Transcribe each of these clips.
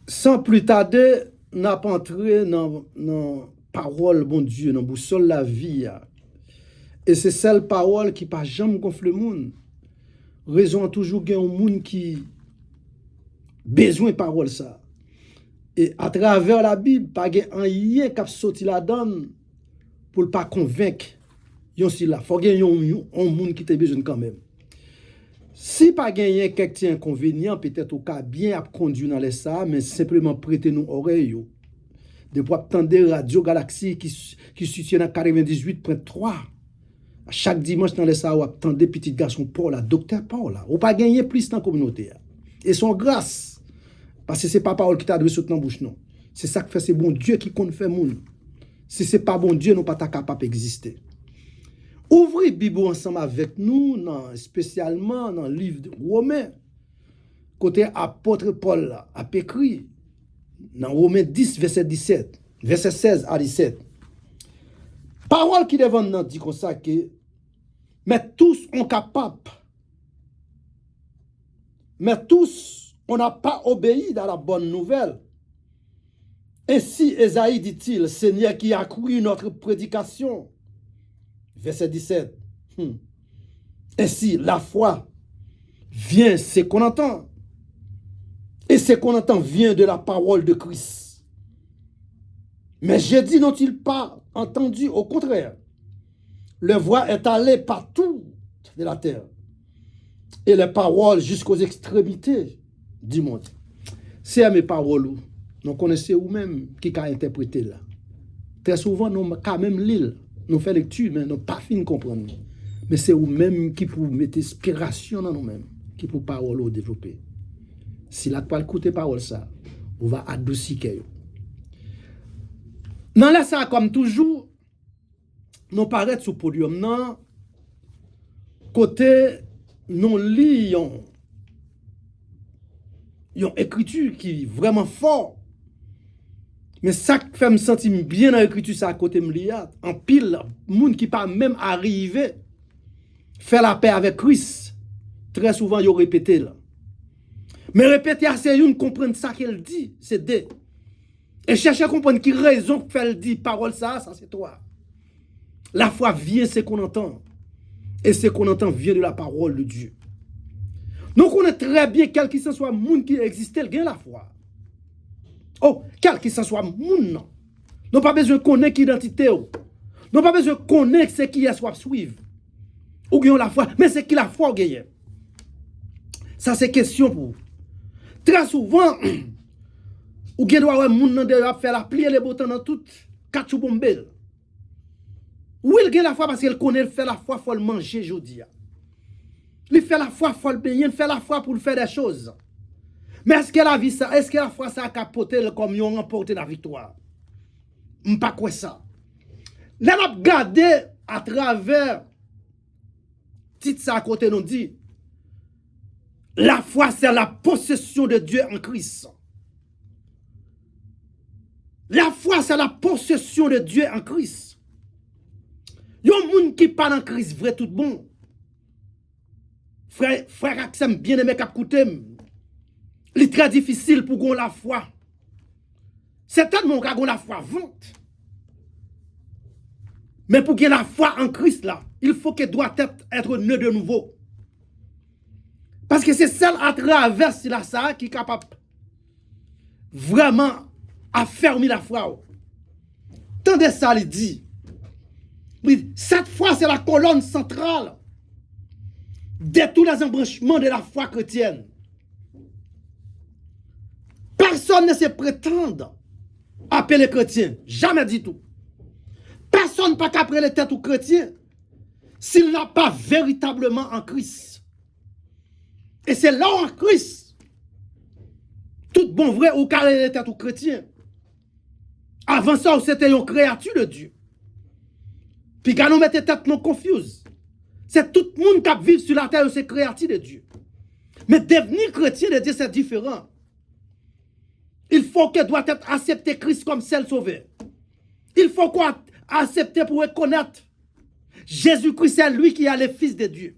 Sans plus tarder, n'a pas entré dans parole, bon Dieu, dans boussole la vie. Et c'est celle parole qui pas jamais gonfle le monde. Raison toujours qu'il y a un monde qui besoin de parole ça. Et à travers la Bible, pas un rien qui a sorti la donne pour ne pas convaincre. Il faut qu'il y ait un monde qui a besoin quand même. Si pas gagner quelques inconvénients, peut-être au cas bien à conduire dans les ça, mais simplement prêter nos oreilles. Depuis attendre Radio Galaxie qui situe dans 98.3. Chaque dimanche dans les ça, ou attendre petit garçon Paul, docteur Paul, ou pas gagner plus dans la communauté. Et son grâce, parce que c'est pas parole qui t'a adressé dans la bouche, non. C'est ça que fait, c'est bon Dieu qui compte faire monde. Si c'est pas bon Dieu, nous pas capable d'exister. Ouvrez la Bible ensemble avec nous, spécialement dans le livre de Romains, côté apôtre Paul a écrit, dans Romains 10, verset 17, verset 16 à 17. Parole qui devant nous dit comme ça que, mais tous sont capables, mais tous, on n'a pas obéi dans la bonne nouvelle. Ainsi, Esaïe dit-il, Seigneur qui a cru notre prédication. Verset 17. Ainsi, la foi vient, c'est qu'on entend. Et ce qu'on entend vient de la parole de Christ. Mais Jésus n'ont-ils pas entendu? Au contraire, leur voix est allée partout de la terre. Et les paroles jusqu'aux extrémités du monde. C'est à mes paroles, nous connaissons vous-même qui a interprété là. Très souvent, nous quand même l'île. Nous faisons lecture, mais nous pas fin de comprendre. Mais c'est vous-même qui pour mettre inspiration dans nous-mêmes, qui pour parole développer. Si la pas écouter parole ça, on va adoucir que. Dans la ça comme toujours, nous paraître sur podium non côté nous lisons une écriture qui est vraiment fort. Mais ça qui fait me sentir bien dans l'écriture, c'est à côté de moi. En pile, monde qui pas même arrivé faire la paix avec Christ. Très souvent, ils répété là. Mais répéter, c'est une comprendre ça qu'elle dit, c'est deux. Et chercher à comprendre qui raison que fait dit parole ça c'est toi. La foi vient, c'est qu'on entend. Et ce qu'on entend vient de la parole de Dieu. Donc on est très bien, quel que soit monde qui existe, il gagne la foi. Oh, quel que soit monde, non. Nous pas besoin de connaître l'identité. Nous pas besoin de connaître ce qui est soit suivre. Ou gagne la foi, mais c'est qui la foi gagne. Ça c'est question pour vous. Très souvent, ou gagne doit monde dans faire la plier les boutons dans tout quatre bombes. Ou il gagne la foi parce qu'il connaît faire la foi, il faut le manger aujourd'hui. Il fait la foi, il faut le payer, il fait la foi pour faire des choses. Mais est-ce que la vie ça, est-ce que la foi ça a capoté comme ils ont remporté la victoire? Pas quoi ça. Là, on a regardé à travers titre ça à côté nous dit la foi c'est la possession de Dieu en Christ. La foi c'est la possession de Dieu en Christ. Yon moun qui pas dans Christ vrai tout bon. Frère Axem bien aimé k'ap koute. Il est très difficile pour qu'on la foi. C'est tellement qu'on la foi vente. Mais pour qu'il la foi en Christ là, il faut qu'elle doit être née de nouveau. Parce que c'est celle à travers la ça qui est capable vraiment affermir la foi. Tendez ça, il dit. Cette foi, c'est la colonne centrale de tous les embranchements de la foi chrétienne. Personne ne se prétend appeler chrétien. Jamais dit tout. Personne ne peut appeler les têtes ou chrétien s'il n'a pas véritablement en Christ. Et c'est là en Christ. Tout bon vrai ou carré les têtes ou chrétien. Avant ça, c'était une créature de Dieu. Puis quand nous mettons tête non confuse. C'est tout le monde qui vit sur la terre, c'est créature de Dieu. Mais devenir chrétien de Dieu, c'est différent. Il faut qu'elle doit être accepté Christ comme seul sauveur. Il faut qu'on accepte pour reconnaître Jésus-Christ, c'est lui qui est le Fils de Dieu.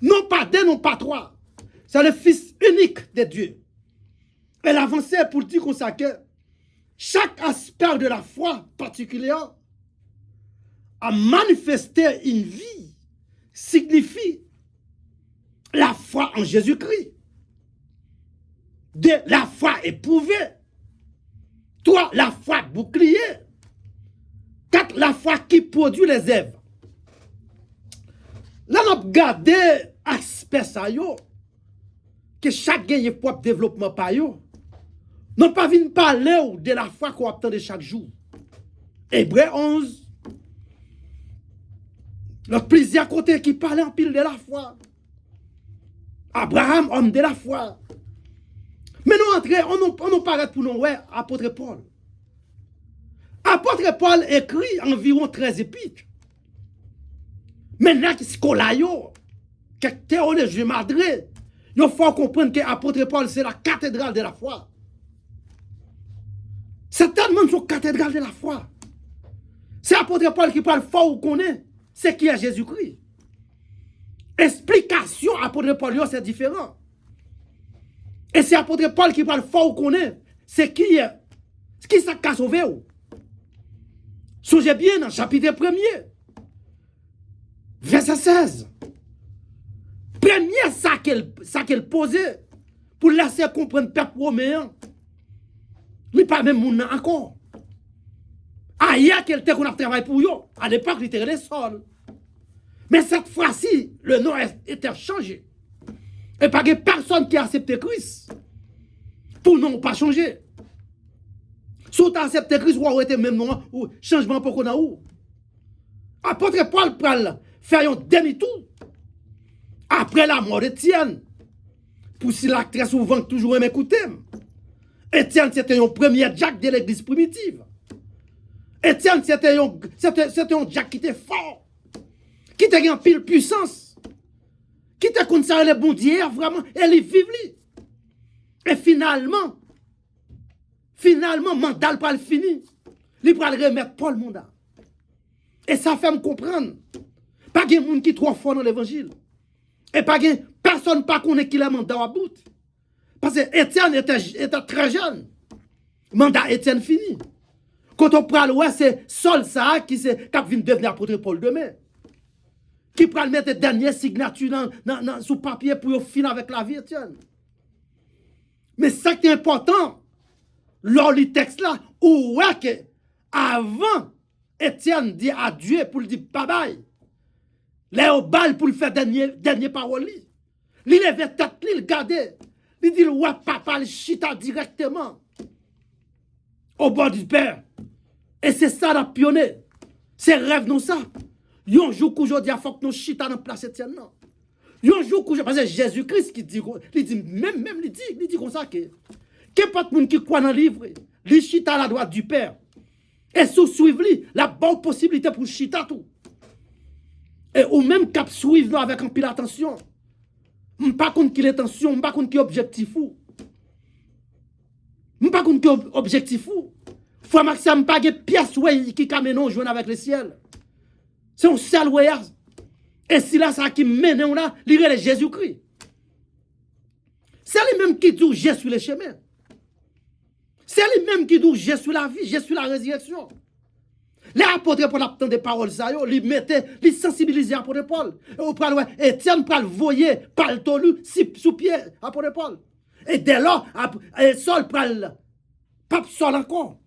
Non pas deux, non pas trois. C'est le Fils unique de Dieu. Elle avançait pour dire qu'on sait que chaque aspect de la foi particulière à manifester une vie signifie la foi en Jésus-Christ. De la foi éprouvée. Toi, la foi bouclier. 4, la foi qui produit les œuvres. Là, on a regardé aspect ça yo, que chaque gagne propre développement par yo. Non pas venir parler de la foi qu'on attend de chaque jour. Hébreu 11. Le plusieurs côtés qui parlaient en pile de la foi. Abraham, homme de la foi. Mais nous entrons, on nous paraît pour nous, ouais, apôtre Paul. Apôtre Paul écrit environ 13 épîtres. Maintenant, ce qu'on a yo, que théologie madré, il faut comprendre que apôtre Paul, c'est la cathédrale de la foi. C'est tellement une cathédrale de la foi. C'est apôtre Paul qui parle fort ou connaît, c'est qui est Jésus-Christ. Explication apôtre Paul, c'est différent. Et c'est apôtre Paul qui parle fort ou connaît, c'est qui est, qui ça a sauvé ou. Songez bien dans le chapitre 1er, verset 16. Premier ça qu'elle posait pour laisser comprendre le peuple romain. Il n'est pas même moun encore. Ailleurs qu'elle était qu'on a travaillé pour eux, à l'époque, il était les sols. Mais cette fois-ci, le nom était changé. Et pas de personne qui a accepté Christ. Pour non pas changer. Si tu as accepté Christ, ou arrêté même nom, ou changement pour qu'on a où. Apôtre Paul parle, faire un demi-tour. Après la mort d'Étienne. Pour si la très souvent toujours m'écouter. Étienne, c'était un premier Jack de l'église primitive. Étienne, c'était un Jack qui était fort. Qui était en pile puissance. Qui était comme ça, les bons d'hier, vraiment, et les vivent. Et finalement, mandat pas le fini. Il va le remettre Paul le mandat. Et ça fait me comprendre. Pas de monde qui est trop fort dans l'évangile. Et pas de personne pas connaît qui le mandat à bout. Parce que Étienne était très jeune. Mandat Étienne fini. Quand on parle, ouais, c'est Saul ça qui vient devenir apôtre Paul demain. Qui prend mettre dernière signature sous papier pour finir avec la vie Étienne. Mais ça qui est important, lors du texte là, où ouais que avant Étienne dit adieu pour le dire bye bye. Là au bal pour le faire dernière parole. Il levait tête, il regardait. Il dit ouais papa, il chita directement au bord du père. Et c'est ça la pionnier. C'est rêve non ça. Yon jour qu'aujourd'hui il faut que nous chita dans place Étienne non. Yon jour qu'aujourd'hui parce que Jésus-Christ qui dit il dit comme ça que pas de monde qui croit dans le livre, il chita à la droite du père. Et sous suivre la bonne possibilité pour chita tout. Et ou même cap suivre avec un pile attention. Pas contre qui l'intention, pas contre qui objectif ou. Pas contre qui objectif ou. Faut Maxime pas de pièce qui camène joindre avec le ciel. C'est un seul voyage. Et si là ça qui mène on là, il est Jésus-Christ. C'est lui-même qui dit je suis le chemin. C'est lui-même qui dit je suis la vie, je suis la résurrection. Les apôtres Paul attendent des paroles ça yo, ils mettaient, ils sensibilisaient apôtre Paul. Et on parle Étienne parle voyer, parle tolu sous pied apôtre Paul. Et dès lors Saul parle pas Saul encore.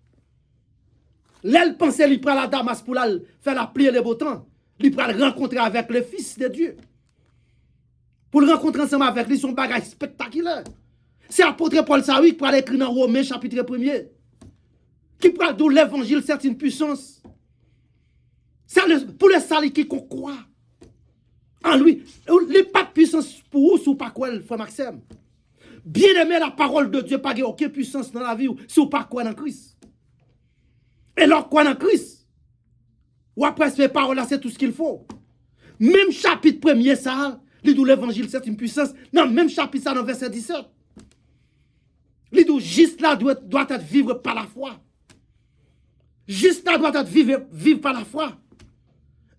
L'elle pensait qu'il prend la Damas pour faire la pluie et le beau temps. Il prend rencontrer avec le Fils de Dieu. Pour le rencontrer ensemble avec lui, son bagage spectaculaire. C'est apôtre Paul Saoui qui prend écrit dans Romains chapitre 1er. Qui prend d'où l'évangile, c'est une puissance. Pour le salut qui croit en lui. Il n'y a pas de puissance pour vous, si vous pas quoi, frère Maxime. Bien aimé la parole de Dieu, pas aucune puissance dans la vie, si vous pas quoi dans Christ. Et alors, quoi dans Christ? Ou après, ces paroles-là, c'est tout ce qu'il faut. Même chapitre 1er, ça, il dit l'évangile, c'est une puissance. Non, même chapitre, ça, dans verset 17. Il dit juste là doit être vivre par la foi. Juste là doit être vivre par la foi.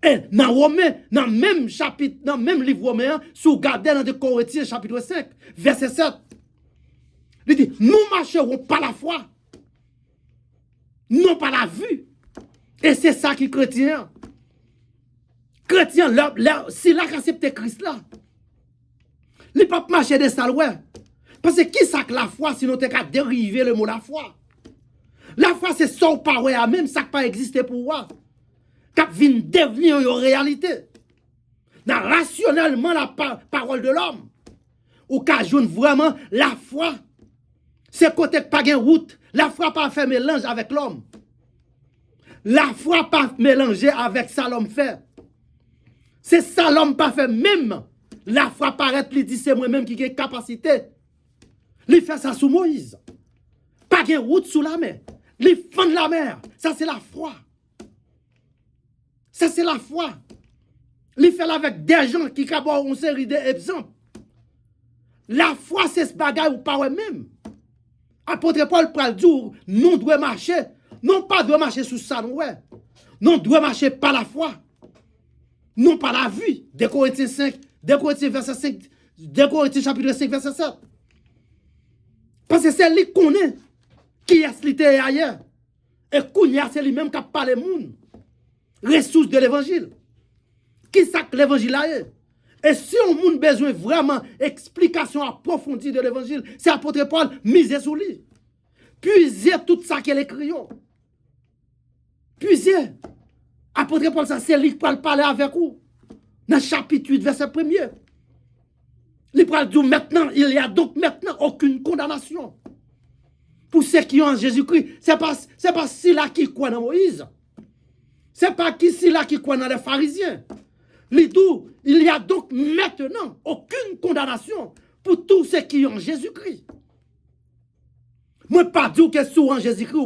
Et dans Romains, dans le même chapitre, dans le même livre romain, si vous regardez dans 2 Corinthiens, chapitre 5, verset 7, Il dit, nous marcherons par la foi, non par la vue. Et c'est ça qui est chrétien. Chrétien, c'est là qu'accepte Christ là. Il ne peut pas marcher des salles, ouais. Parce que qui ça que la foi, sinon tu qu'à dériver le mot la foi? La foi, c'est son parole à même, ça qui pas existé pour moi. Qui vient devenir une réalité. Dans rationnellement la parole de l'homme. Ou qu'a joue vraiment la foi. C'est côté pas de route. La foi pas fait mélange avec l'homme. La foi pas mélanger avec ça l'homme fait. C'est ça l'homme pas fait même. La foi paraît, il dit c'est moi-même qui ai capacité. Il fait ça sous Moïse. Pas de route sous la mer. Il fend la mer. Ça c'est la foi. Ça c'est la foi. Il fait avec des gens qui ont une série d'exemples. La foi c'est ce bagage ou pas même. Apôtre Paul pral dire, nous devons marcher. Non pas devons marcher sous ça, non ouais. Non devons marcher par la foi. Non par la vue. 2 Corinthiens 5, 2 Corinthiens verset 5, 2 Corinthiens chapitre 5 verset 7. Parce que c'est lui qui connaît qui est cité ailleurs. Et Kounia c'est lui-même qui a parlé monde. Ressources de l'évangile. Qui ça que l'évangile a est? Et si on a besoin vraiment d'explication approfondie de l'évangile, c'est apôtre Paul misé sur lui. Puisez tout ça qu'elle écrit. Puisez. Apôtre Paul, ça c'est lui qui peut parler avec vous. Dans le chapitre 8, verset 1er. Il peut dire maintenant, il n'y a donc maintenant aucune condamnation. Pour ceux qui ont en Jésus-Christ, c'est pas si là qui croient dans Moïse. C'est pas qui si là qui croient dans les pharisiens. Il y a donc maintenant aucune condamnation pour tous ceux qui ont Jésus-Christ. Moi, pas dire que souvent Jésus-Christ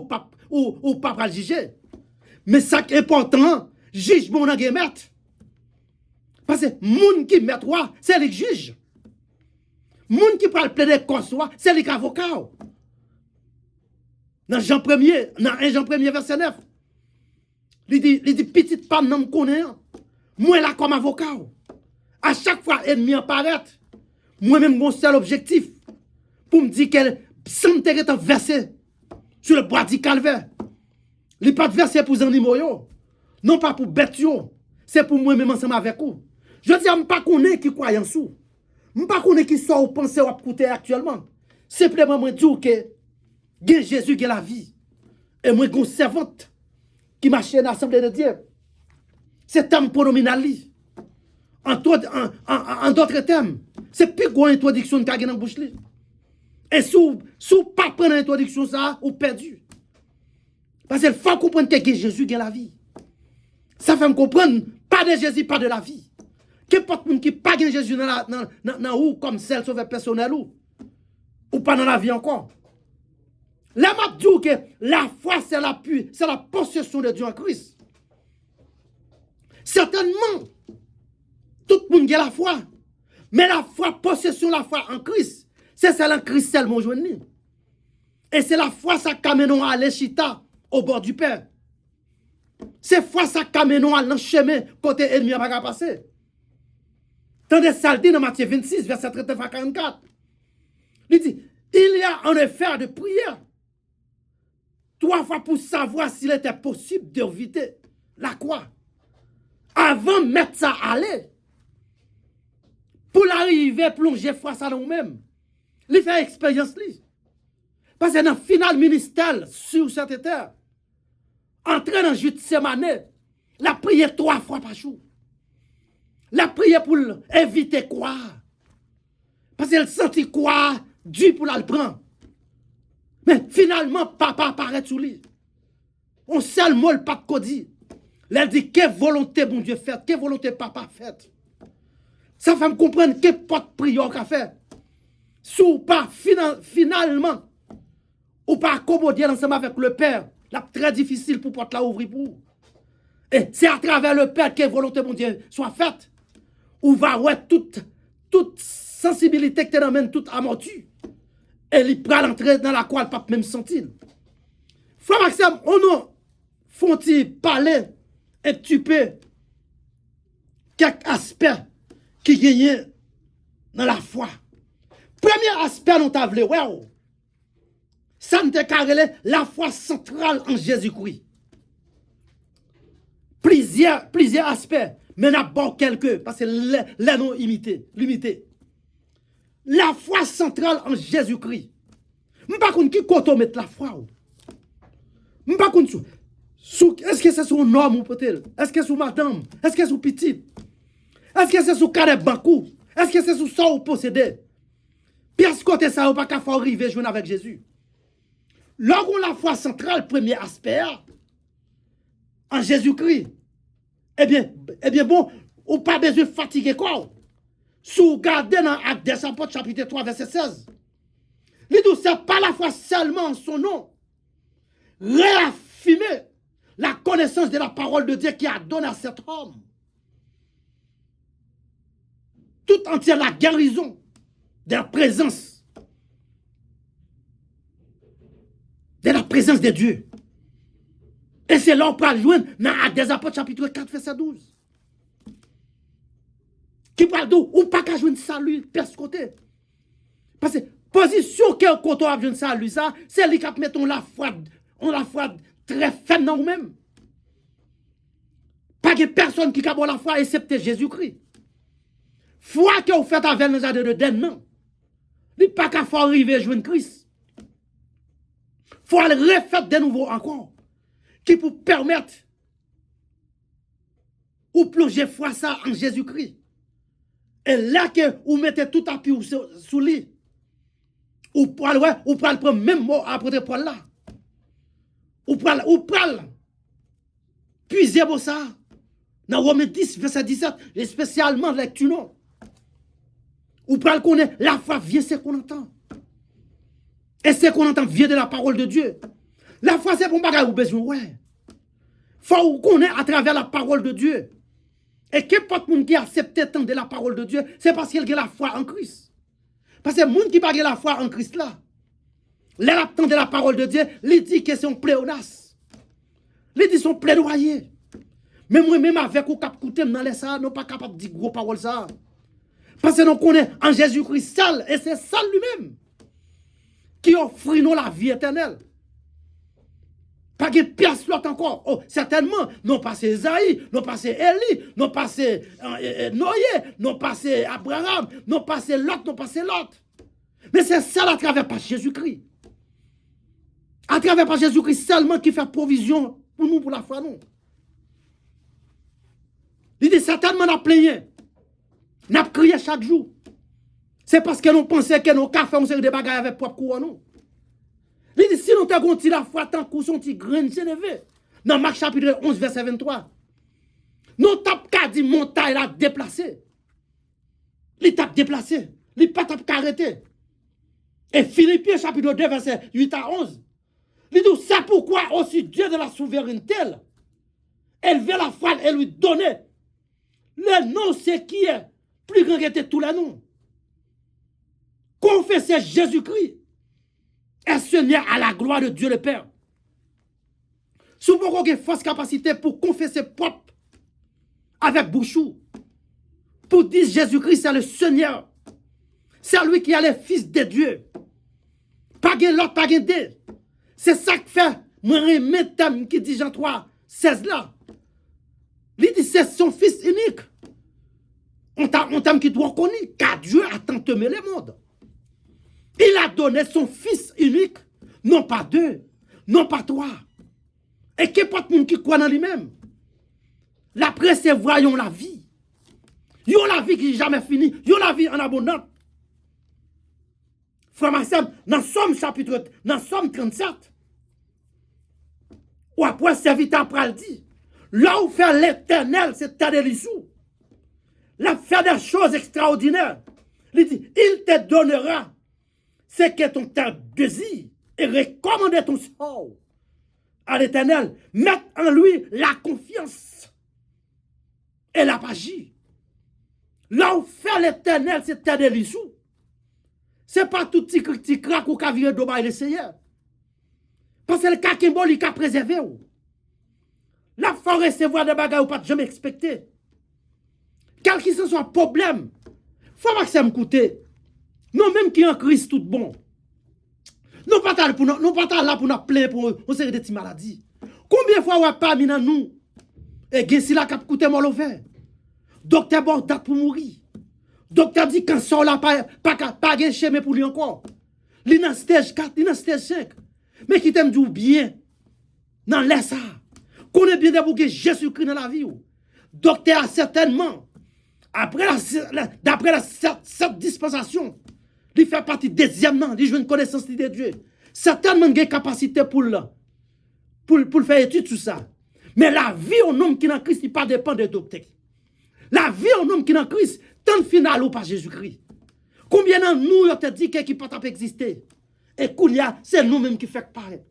ou pas le juger. Mais ça qui est important, jugement dans le maître. Parce que moun qui met toi, c'est le juge. Moun qui parle plaider contre soi, c'est les avocats. Dans Jean 1er, dans 1 Jean 1er verset 9. Il dit petite femme non me connaît. Moi là comme avocat. À chaque fois ennemi apparaît, moi-même mon seul objectif pour me dire qu'elle sans te verser sur le bois du calvaire. Il pas de verser pour animaux yo. Non pas pour bêtes yo. C'est pour moi-même ensemble avec vous. Je dis à pas connaître qui croit en sous. Je pas connaître qui sort ou penser ou écouter actuellement. Simplement moi dire que Jésus qui est la vie. Et moi une servante qui marche dans l'Assemblée de Dieu. C'est un pronominal. En d'autres termes, c'est plus grande introduction que dans la bouche. Et si vous pas prendre l'introduction, ça, vous perdu. Parce qu'il faut comprendre que Jésus gagne la vie. Ça fait me comprendre, pas de Jésus, pas de la vie. Qu'importe qui n'a pas Jésus dans ou comme celle sauveur personnel ou pas dans la vie encore. Là, je dis que la foi, c'est la possession de Dieu en Christ. Certainement, tout le monde a la foi. Mais la foi, possession la foi en Christ, c'est celle en Christ seulement joignée. Et c'est la foi ça qui amène à l'échita au bord du Père. C'est la foi ça qui amène à le chemin côté ennemi à pas passer. Tandis que ça dit dans Matthieu 26, verset 39 à 44. Il dit, il y a un effet de prière 3 fois pour savoir s'il était possible d'éviter la croix. Avant de mettre ça à l'aise. Pour l'arriver, plonger foi ça dans nous-mêmes. Il fait expérience. Parce que dans le final ministère sur cette terre, entrer dans le jus de semaine, la prière 3 fois par jour. La prière pour éviter quoi? Parce qu'elle sentit quoi? Dieu pour la le prendre. Mais finalement, papa apparaît sous lui. On seul mot le pas de dit. Elle dit, quelle volonté bon Dieu fait, quelle volonté papa fait. Ça fait me comprendre quelle porte prière qu'a fait. Si ou pas, finalement, ou pas accommoder ensemble avec le Père, là, très difficile pour porte la ouvrir pour. Et c'est à travers le Père que volonté bon Dieu soit faite. Ou va ouais toute sensibilité que tu amènes, toute amortie. Et il prend l'entrée dans la quoi pas même sentir. Frère Maxime, on nous font-ils parler un petit peu quelques aspects qui gagnent dans la foi. Premier aspect, nous t'avons ouais. ça ne carrelé la foi centrale en Jésus-Christ. Plusieurs aspects, mais d'abord quelques, parce que les noms limités. La foi centrale en Jésus-Christ. Je ne sais pas qui côté mettre la foi. Je ne sais pas est-ce que c'est sur un homme ou peut-être? Est-ce que c'est sur madame? Est-ce que c'est sur petit? Est-ce que c'est sur carré banco? Est-ce que c'est sur ça ou possédé? Puis à ce côté, ça, on pas qu'à faire arriver jouer avec Jésus. Lorsqu'on la foi centrale, premier aspect, en Jésus-Christ, eh bien bon, ou pas besoin de fatiguer quoi? Si vous regardez dans Actes des Apôtres, chapitre 3, verset 16, il dit, c'est pas la foi seulement en son nom. Réaffirmer la connaissance de la parole de Dieu qui a donné à cet homme. Tout entière la guérison de la présence. De la présence de Dieu. Et c'est là qu'on peut joindre dans Actes des Apôtres, chapitre 4, verset 12. Qui parle d'où? Ou pas qu'à joindre salut, perce côté. Parce que position que quand on a besoin de salut, ça, c'est lui qui met la foi très faible dans nous-mêmes. Pas de personne qui a la foi excepté Jésus-Christ. Foi que vous faites avec nos années de den, non. Il n'y a pas qu'à faire arriver à joindre Christ. Il faut le refaire de nouveau encore. Qui pour permettre ou plonger foi ça en Jésus-Christ. Et là que vous mettez tout à pied sous lui. Ou prenez le même mot après Paul là. Ou prenez puiser pour ça. Dans Romains 10, verset 17, et spécialement lecture non. Ou prenez connaître la foi vient ce qu'on entend. Et ce qu'on entend vient de la parole de Dieu. La foi c'est pour bagage ou besoin ouais. Faut connaître à travers la parole de Dieu. Et qu'importe monde qui accepte tant de la parole de Dieu, c'est parce qu'il a la foi en Christ. Parce que le monde qui n'a pas la foi en Christ là, l'adaptant de la parole de Dieu, il dit que c'est un pléonas. Il dit son plaidoyer. Mais moi-même avec ou cap coûter dans les ça, non pas capable de dire gros paroles ça. Parce que nous connaissons en Jésus-Christ seul, et c'est ça lui-même qui offre nous la vie éternelle. Pas de pièce l'autre encore. Oh, certainement, non passé Esaïe, non passé Élie, non passé Noé, non passé Abraham, non passé l'autre, non passé l'autre. Mais c'est ça à travers par Jésus-Christ. À travers par Jésus-Christ seulement qui fait provision pour nous, pour la foi, nous. Il dit certainement n'a plaigné. N'a crié chaque jour. C'est parce que nous pensons que nos cafés ont des bagages avec propre courant, nous. Il dit, si nous avons la foi tant qu'on sont grain Genève, dans Marc chapitre 11, verset 23, nous t'avons qu'à dire montagne la déplacée. Il t'a déplacé. Il pas t'a arrêté. Et Philippiens chapitre 2, verset 8 à 11, il dit, c'est pourquoi aussi Dieu de la souveraineté, élever la foi et lui donner le nom, c'est qui est plus grand que tous les noms. Confesser Jésus-Christ est Seigneur à la gloire de Dieu le Père. Si vous avez une force capacité pour confesser propre avec bouchou, pour dire Jésus-Christ c'est le Seigneur, c'est lui qui est le Fils de Dieu. Pas de l'autre, pas de deux. C'est ça que fait, moi, thème qui dit Jean 3, 16 là. Il dit c'est son Fils unique. On t'aime qui doit connaître, car Dieu a tant aimé le monde. Il a donné son Fils unique, non pas deux, non pas trois. Et qu'importe monde qui croit dans lui-même. La presse, voyons la vie. Yon la vie qui n'est jamais finie. Yon la vie en abondance. Frère Maxime, dans Somme chapitre, dans Somme 37, ou après serviteur pral dit, là où fait l'Éternel, c'est ta délissou. Là fait des choses extraordinaires. Il dit, il te donnera ce que ton désir et recommander ton sort à l'Éternel. Mettre en lui la confiance et la magie. Là où fait l'Éternel, c'est ta délissou. C'est pas tout petit crack ou cavire d'oba et Seigneur. Parce que le kakimbo, il a préservé. La forêt recevoir des bagages ou pas jamais expecté. Quel que soit un problème, faut que ça me coûte. Non, même qui en Christ tout bon. Nous pas là pour nous pas là pour nous plaindre pour une série de petites maladies. Combien de fois on pas mis dans nous et gen si la cap coûter mort ouvert. Docteur bon date pour mourir. Docteur dit cancer là pas gen chemin pour lui encore. Li dans stage 4, li dans stage 5. Mais qui t'aime du bien dans laisse ça. Connaît bien d'abord que Jésus-Christ dans la vie. Docteur a certainement d'après cette dispensation, il fait partie deuxièmement, il joue une connaissance de Dieu. Certainement il a une capacité pour faire étude sur ça. Mais la vie en homme qui est en Christ, il pas dépend des docteurs. La vie en homme qui est en Christ, tant final ou pas Jésus-Christ. Combien de nous ont dit qu'il ne peut pas exister? Et c'est nous-mêmes qui faisons pareil.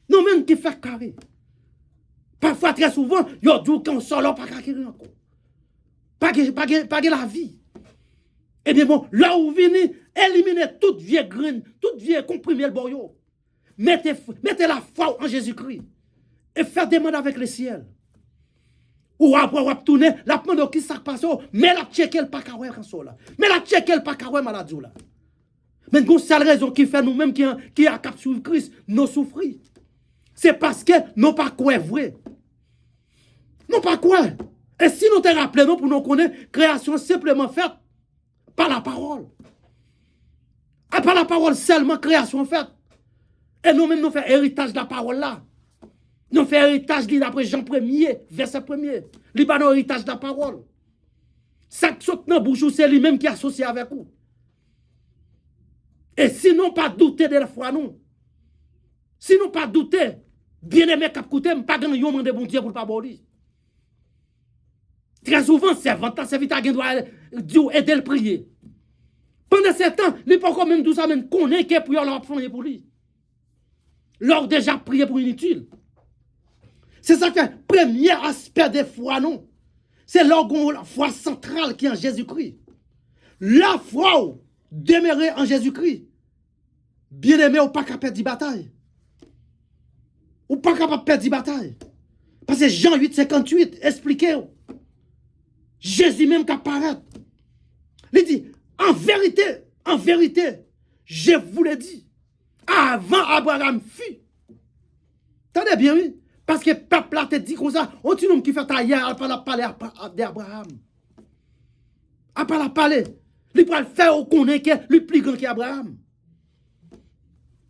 Nous-mêmes qui faisons carré. Parfois, très souvent, il y a dit qu'on sort là, pas de encore. Pas de la vie. Et bien bon, là où vous venez, éliminez toute vieille graine, toute vieille comprimée le boyau. Mettez la foi en Jésus-Christ. Et faites des demandes avec le ciel. Ou après, vous tourner, la demande qui s'est passé, mais la checker le pas carré quand là. Mais la checker le pas carré maladie là. Mais une seule raison qui fait nous-mêmes qui a capturé Christ, nous souffrir. C'est parce que nous pas quoi vrai. Nous pas quoi. Et si nous te rappelons pour nous connaître, création simplement faite par la parole. Et par la parole seulement, création faite. Et nous-mêmes, nous faisons héritage de la parole là. Nous faisons héritage d'après Jean 1er, verset 1er. Nous faisons héritage de la parole. Ça qui saute dans la bouche, c'est lui-même qui est associé avec vous. Et si nous pas douter de la foi, nous. Si nous pas douter, bien aimé cap coûter, pas grand yon de bon Dieu pour pas boli. Très souvent, serviteur doit Dieu aider le prier. Pendant ce temps, il pas quand même tout ça même connaît que pour leur prier pour lui. Leur déjà prié pour inutile. C'est ça que premier aspect des foi non. C'est la foi centrale qui est en Jésus-Christ. La foi demeurer en Jésus-Christ. Bien aimé, ou pas capable de bataille. Ou pas capable de perdre bataille. Parce que Jean 8, 58, expliquez. Jésus même qui apparaît. Il dit, en vérité, je vous l'ai dit, avant Abraham fut. Tenez bien, oui. Parce que le peuple a dit comme ça, on dit qui fait tailler, à pas la parler d'Abraham. À pas la parler. Il peut le faire au connaît que le plus grand qu'Abraham.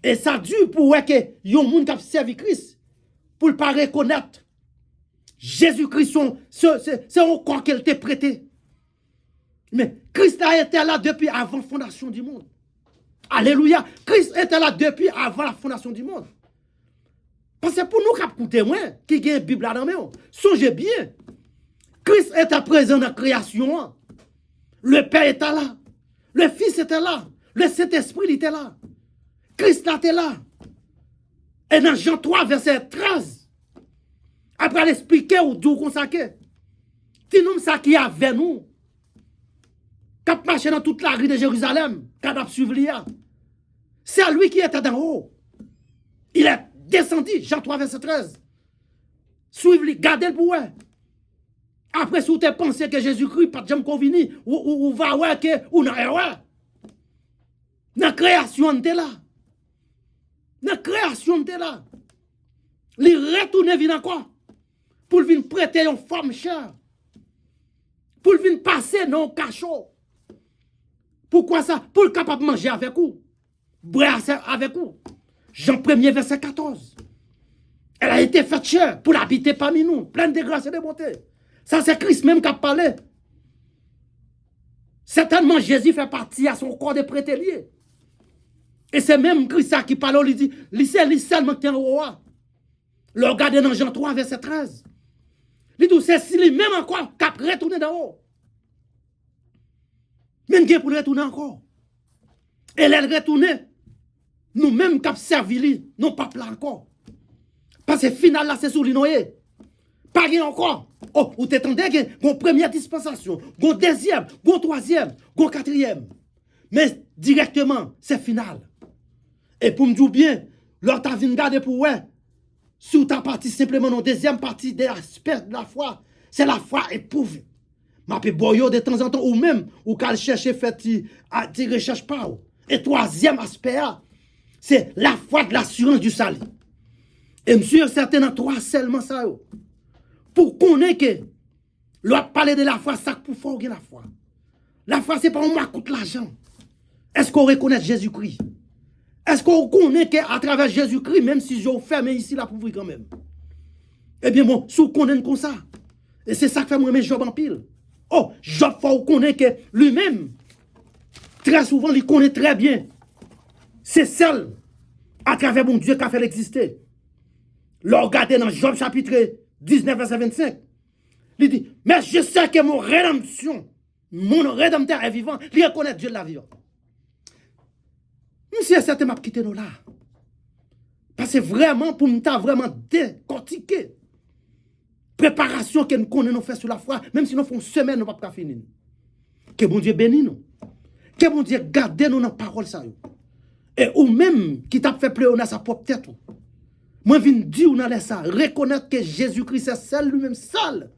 Et ça dure pour que yon moun qui servi Christ pour ne pas reconnaître Jésus-Christ, c'est encore qu'elle t'a prêté. Mais Christ a été là depuis avant la fondation du monde. Alléluia. Christ était là depuis avant la fondation du monde. Parce que pour nous qui écoutez moi, qui a une Bible là dans main, songez bien. Christ était présent dans la création. Le Père était là. Le Fils était là. Le Saint-Esprit était là. Christ était là. Et dans Jean 3, verset 13, après l'expliquer ou d'où consacrer, si nous ça qui est avec nous, qui marché dans toute la rue de Jérusalem, qui a suivi, c'est lui qui était d'en haut. Il est descendu, Jean 3, verset 13. Suivez-le, gardez-le pour eux. Après, si vous avez pensé que Jésus-Christ, pas de jamais convenu, ou va ouais que, ou non, ouais. Dans la création, on est là. Dans la création, on est là. Il retourne venir encore. Pour venir prêter une femme chère. Pour venir passer dans un cachot. Pourquoi ça? Pour le capable de manger avec vous. Boire avec vous. Jean 1er, verset 14. Elle a été faite chère pour l'habiter parmi nous. Pleine de grâce et de bonté. Ça, c'est Christ même qui a parlé. Certainement, Jésus fait partie à son corps de prêté. Et c'est même Christ qui parle, il dit, c'est seulement qui est en haut. Le regardez dans Jean 3, verset 13. Il dit, c'est si lui-même encore qui a retourné d'en haut. Même qui pour retourner encore. Et elle retourne, nous-mêmes qui avons servi, non pas là encore. Parce que final là, c'est sur l'inoye. Pas rien encore. Oh, vous t'attendez qu'il y ait une première dispensation, une deuxième, une troisième, une quatrième. Mais directement, c'est final. Et pour me dire bien, l'autre t'as vu garder pour ouais. Si tu as parti simplement dans la deuxième partie de l'aspect de la foi, c'est la foi éprouvée. Ma pe boyo de temps en temps, ou même, ou qu'elle cherche fait, tu recherches pas. Et troisième aspect, C'est la foi de l'assurance du salut. Et monsieur, certain dans trois seulement ça. Pour connaître que l'autre parler de la foi, ça pour faire la foi. La foi, c'est pas on m'a coûte l'argent. Est-ce qu'on reconnaît Jésus-Christ? Est-ce qu'on connaît qu'à travers Jésus-Christ, même si je ferme ici la pour quand même? Eh bien, bon, si on connaît comme ça, et c'est ça que fait moi Job en pile. Oh, Job, faut connaître que lui-même, très souvent, il connaît très bien. C'est seul, à travers mon Dieu, qui a fait l'exister. Le regardez dans Job chapitre 19, verset 25. Il dit, mais je sais que mon rédempteur est vivant. Il reconnaît Dieu de la vie. Monsieur, certain m'a quitté nous là. Parce que vraiment, pour nous, vraiment décortiquer. Préparation que nous connaissons faire sur la foi, même si nous faisons une semaine, nous ne pouvons pas finir. Que bon Dieu bénisse nous. Que bon Dieu garde nous dans la parole. Ça. Et ou même qui t'a fait pleurer dans sa propre tête. Moi, je viens dire dans ça, reconnaître que Jésus-Christ est seul, lui-même seul,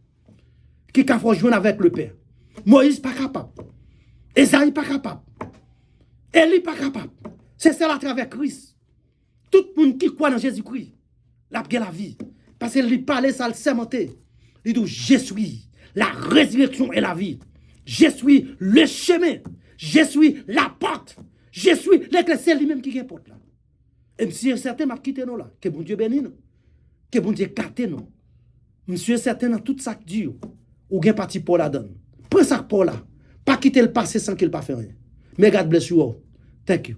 qui a fait jouer avec le Père. Moïse pas capable. Esaïe pas capable. Élie pas capable. C'est seul à travers Christ. Tout le monde qui croit dans Jésus-Christ, la vie. Parce qu'il parlait, ça le sermenté. Il dit, je suis la résurrection et la vie. Je suis le chemin. Je suis la porte. Je suis l'église, c'est lui-même qui importe là. Et monsieur certain m'a quitté nous là. Que bon Dieu bénisse nous. Que bon Dieu gâte nous. Monsieur certain dans tout ça que Dieu, ou bien parti pour la donne. Prends ça pour là. Pas quitter le passé sans qu'il pas fait rien. Mais God bless you all. Thank you.